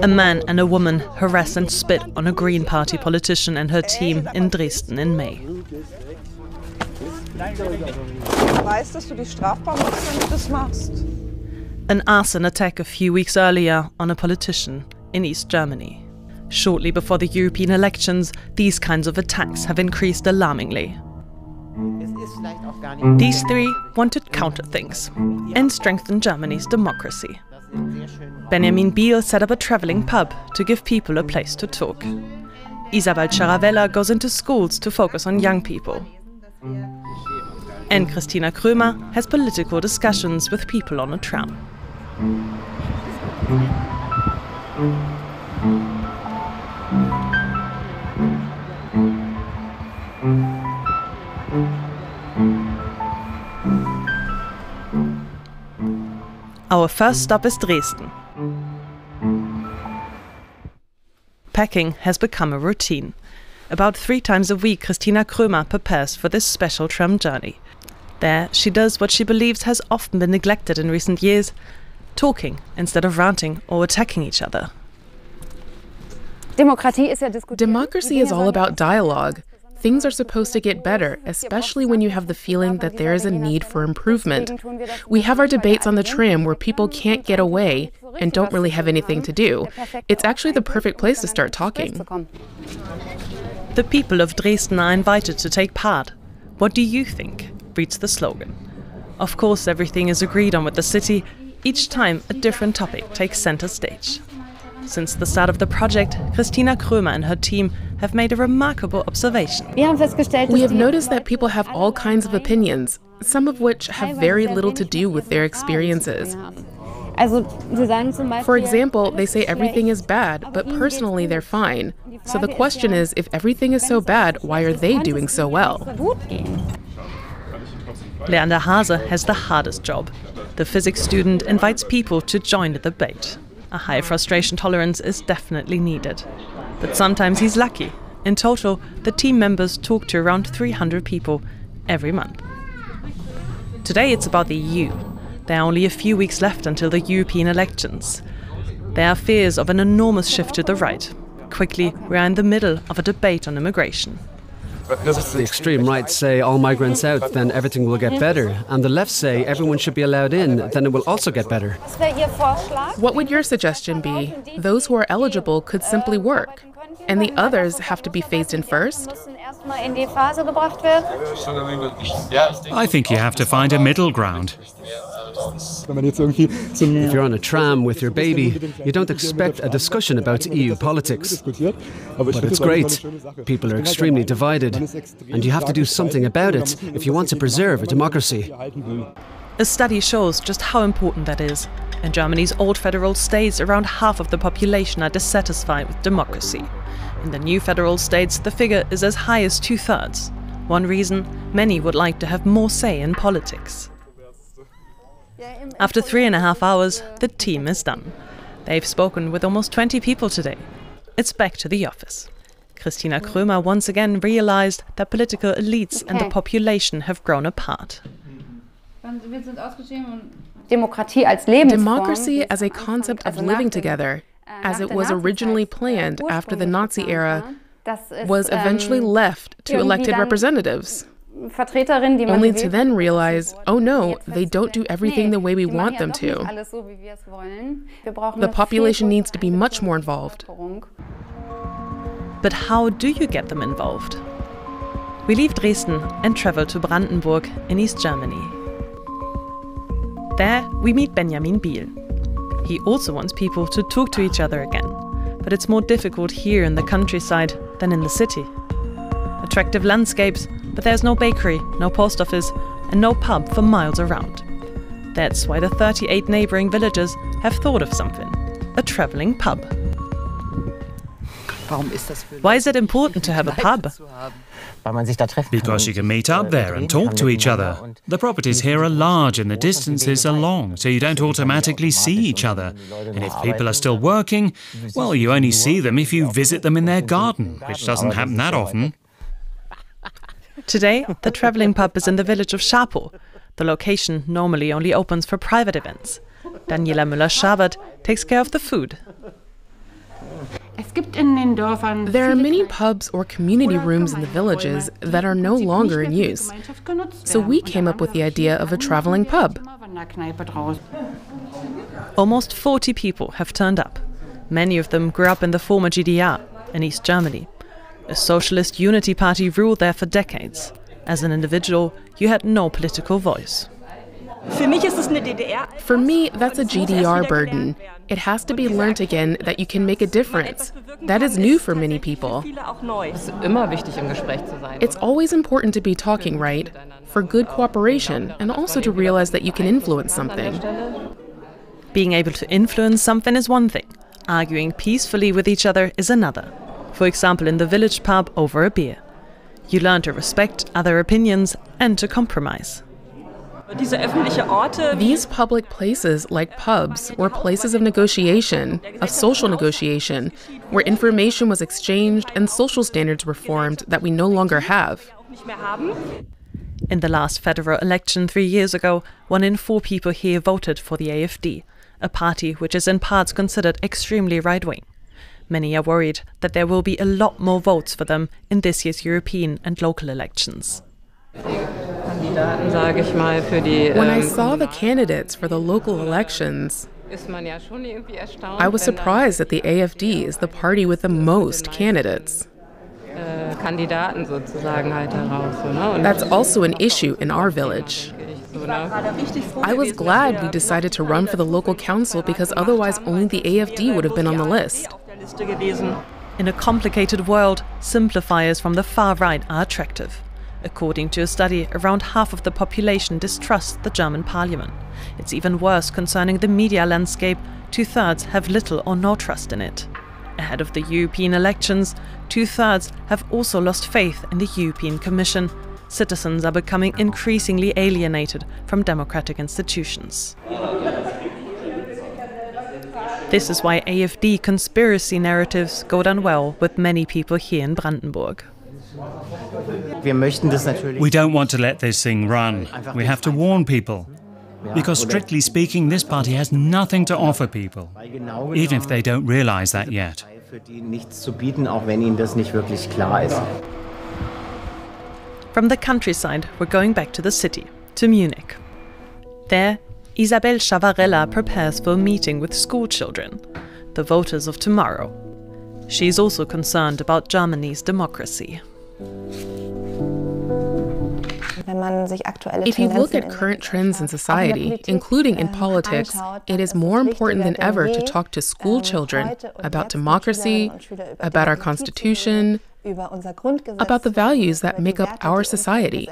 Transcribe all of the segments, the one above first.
A man and a woman harass and spit on a Green Party politician and her team in Dresden in May. An arson attack a few weeks earlier on a politician in East Germany. Shortly before the European elections, these kinds of attacks have increased alarmingly. These three want to counter things and strengthen Germany's democracy. Benjamin Biel set up a traveling pub to give people a place to talk. Isabel Charavella goes into schools to focus on young people. And Kristina Krömer has political discussions with people on a tram. Our first stop is Dresden. Packing has become a routine. About 3 times a week, Kristina Krömer prepares for this special tram journey. There, she does what she believes has often been neglected in recent years, talking instead of ranting or attacking each other. Democracy is all about dialogue. Things are supposed to get better, especially when you have the feeling that there is a need for improvement. We have our debates on the tram where people can't get away and don't really have anything to do. It's actually the perfect place to start talking. The people of Dresden are invited to take part. What do you think? Reads the slogan. Of course, everything is agreed on with the city. Each time, a different topic takes center stage. Since the start of the project, Kristina Krömer and her team have made a remarkable observation. We have noticed that people have all kinds of opinions, some of which have very little to do with their experiences. For example, they say everything is bad, but personally they're fine. So the question is, if everything is so bad, why are they doing so well? Leander Hase has the hardest job. The physics student invites people to join the debate. A high frustration tolerance is definitely needed. But sometimes he's lucky. In total, the team members talk to around 300 people every month. Today it's about the EU. There are only a few weeks left until the European elections. There are fears of an enormous shift to the right. Quickly, we are in the middle of a debate on immigration. The extreme right say all migrants out, then everything will get better. And the left say everyone should be allowed in, then it will also get better. What would your suggestion be? Those who are eligible could simply work, and the others have to be phased in first? I think you have to find a middle ground. If you're on a tram with your baby, you don't expect a discussion about EU politics. But it's great. People are extremely divided, and you have to do something about it if you want to preserve a democracy. A study shows just how important that is. In Germany's old federal states, around half of the population are dissatisfied with democracy. In the new federal states, the figure is as high as 2/3. One reason, many would like to have more say in politics. After 3.5 hours, the team is done. They've spoken with almost 20 people today. It's back to the office. Kristina Krömer once again realized that political elites and the population have grown apart. Democracy as a concept of living together, as it was originally planned after the Nazi era, was eventually left to elected representatives. Only to then realize, oh no, they don't do everything the way we want them to. The population needs to be much more involved. But how do you get them involved? We leave Dresden and travel to Brandenburg in East Germany. There we meet Benjamin Biel. He also wants people to talk to each other again, but it's more difficult here in the countryside than in the city. Attractive landscapes, but there's no bakery, no post office, and no pub for miles around. That's why the 38 neighboring villages have thought of something: a traveling pub. Why is it important to have a pub? Because you can meet up there and talk to each other. The properties here are large and the distances are long, so you don't automatically see each other. And if people are still working, well, you only see them if you visit them in their garden, which doesn't happen that often. Today, the traveling pub is in the village of Schapo. The location normally only opens for private events. Daniela Müller-Schabert takes care of the food. There are many pubs or community rooms in the villages that are no longer in use. So we came up with the idea of a traveling pub. Almost 40 people have turned up. Many of them grew up in the former GDR, in East Germany. A socialist unity party ruled there for decades. As an individual, you had no political voice. For me, that's a GDR burden. It has to be learnt again that you can make a difference. That is new for many people. It's always important to be talking, right? For good cooperation, and also to realize that you can influence something. Being able to influence something is one thing. Arguing peacefully with each other is another. For example, in the village pub over a beer. You learn to respect other opinions and to compromise. These public places, like pubs, were places of negotiation, of social negotiation, where information was exchanged and social standards were formed that we no longer have. In the last federal election 3 years ago, 1 in 4 people here voted for the AfD, a party which is in parts considered extremely right-wing. Many are worried that there will be a lot more votes for them in this year's European and local elections. When I saw the candidates for the local elections, I was surprised that the AfD is the party with the most candidates. That's also an issue in our village. I was glad we decided to run for the local council because otherwise only the AfD would have been on the list. In a complicated world, simplifiers from the far right are attractive. According to a study, around half of the population distrusts the German parliament. It's even worse concerning the media landscape. 2/3 have little or no trust in it. Ahead of the European elections, 2/3 have also lost faith in the European Commission. Citizens are becoming increasingly alienated from democratic institutions. This is why AfD conspiracy narratives go down well with many people here in Brandenburg. We don't want to let this thing run. We have to warn people. Because strictly speaking, this party has nothing to offer people, even if they don't realize that yet. From the countryside, we're going back to the city, to Munich. There, Isabel Chavarella prepares for a meeting with school children, the voters of tomorrow. She's also concerned about Germany's democracy. If you look at current trends in society, including in politics, it is more important than ever to talk to school children about democracy, about our constitution, about the values that make up our society.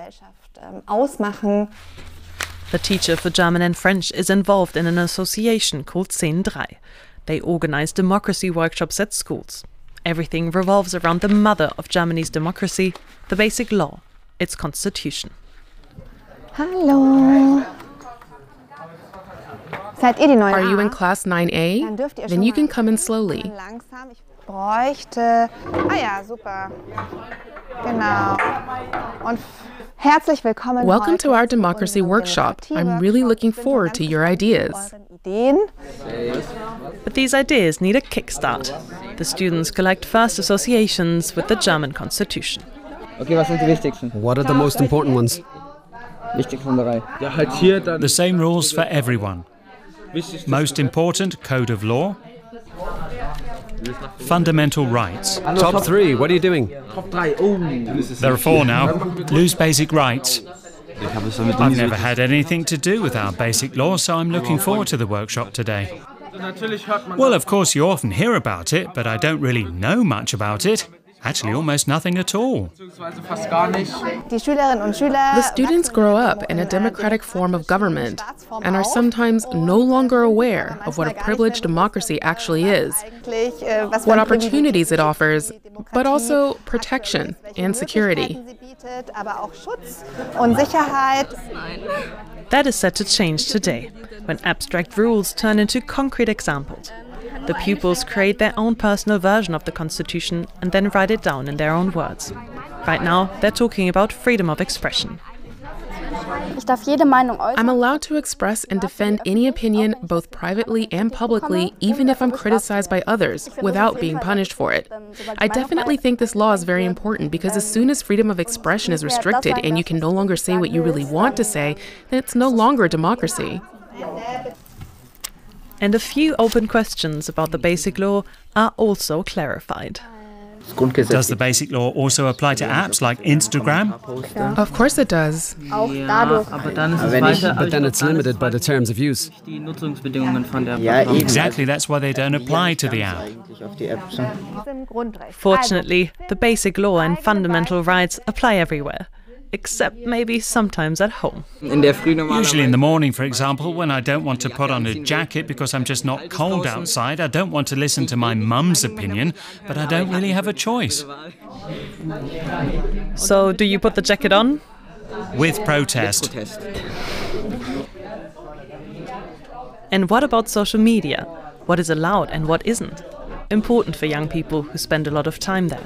The teacher for German and French is involved in an association called 10-3. They organize democracy workshops at schools. Everything revolves around the mother of Germany's democracy, the basic law, its constitution. Hallo. Seid ihr die neue? Are you in class 9A? Then you can come in slowly. Bräuchte. Ah ja, super. Genau. Und herzlich willkommen. Welcome to our democracy workshop. I'm really looking forward to your ideas. But these ideas need a kickstart. The students collect first associations with the German constitution. Okay, was sind die wichtigsten? What are the most important ones? Wichtigsten 3. Ja, halt hier dann. The same rules for everyone. Most important, code of law. Fundamental rights. Top 3, what are you doing? Top 3. Oh. There are 4 now. Lose basic rights. I've never had anything to do with our basic law, so I'm looking forward to the workshop today. Well, of course, you often hear about it, but I don't really know much about it. Actually, almost nothing at all. The students grow up in a democratic form of government and are sometimes no longer aware of what a privileged democracy actually is, what opportunities it offers, but also protection and security. That is set to change today, when abstract rules turn into concrete examples. The pupils create their own personal version of the Constitution and then write it down in their own words. Right now, they're talking about freedom of expression. I'm allowed to express and defend any opinion, both privately and publicly, even if I'm criticized by others, without being punished for it. I definitely think this law is very important because as soon as freedom of expression is restricted and you can no longer say what you really want to say, then it's no longer a democracy. And a few open questions about the Basic Law are also clarified. Does the Basic Law also apply to apps like Instagram? Of course it does. But then it's limited by the terms of use. Exactly, that's why they don't apply to the app. Fortunately, the Basic Law and fundamental rights apply everywhere, except maybe sometimes at home. Usually in the morning, for example, when I don't want to put on a jacket because I'm just not cold outside, I don't want to listen to my mum's opinion, but I don't really have a choice. So, do you put the jacket on? With protest. And what about social media? What is allowed and what isn't? Important for young people who spend a lot of time there.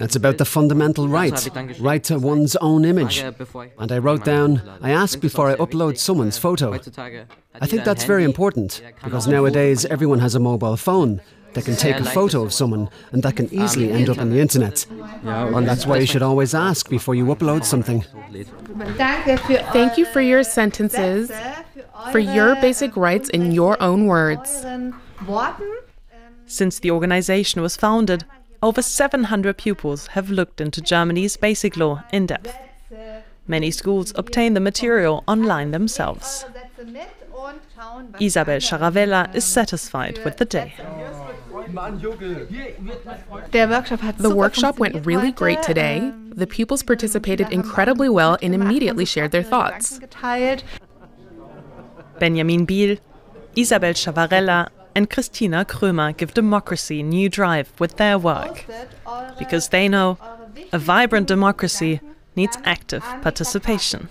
It's about the fundamental right to one's own image. And I wrote down, I ask before I upload someone's photo. I think that's very important, because nowadays everyone has a mobile phone that can take a photo of someone and that can easily end up on the internet. And that's why you should always ask before you upload something. Thank you for your sentences, for your basic rights in your own words. Since the organization was founded, over 700 pupils have looked into Germany's Basic Law in depth. Many schools obtain the material online themselves. Isabel Scharavella is satisfied with the day. The workshop went really great today. The pupils participated incredibly well and immediately shared their thoughts. Benjamin Biel, Isabel Schavarella and Kristina Krömer give democracy new drive with their work. Because they know a vibrant democracy needs active participation.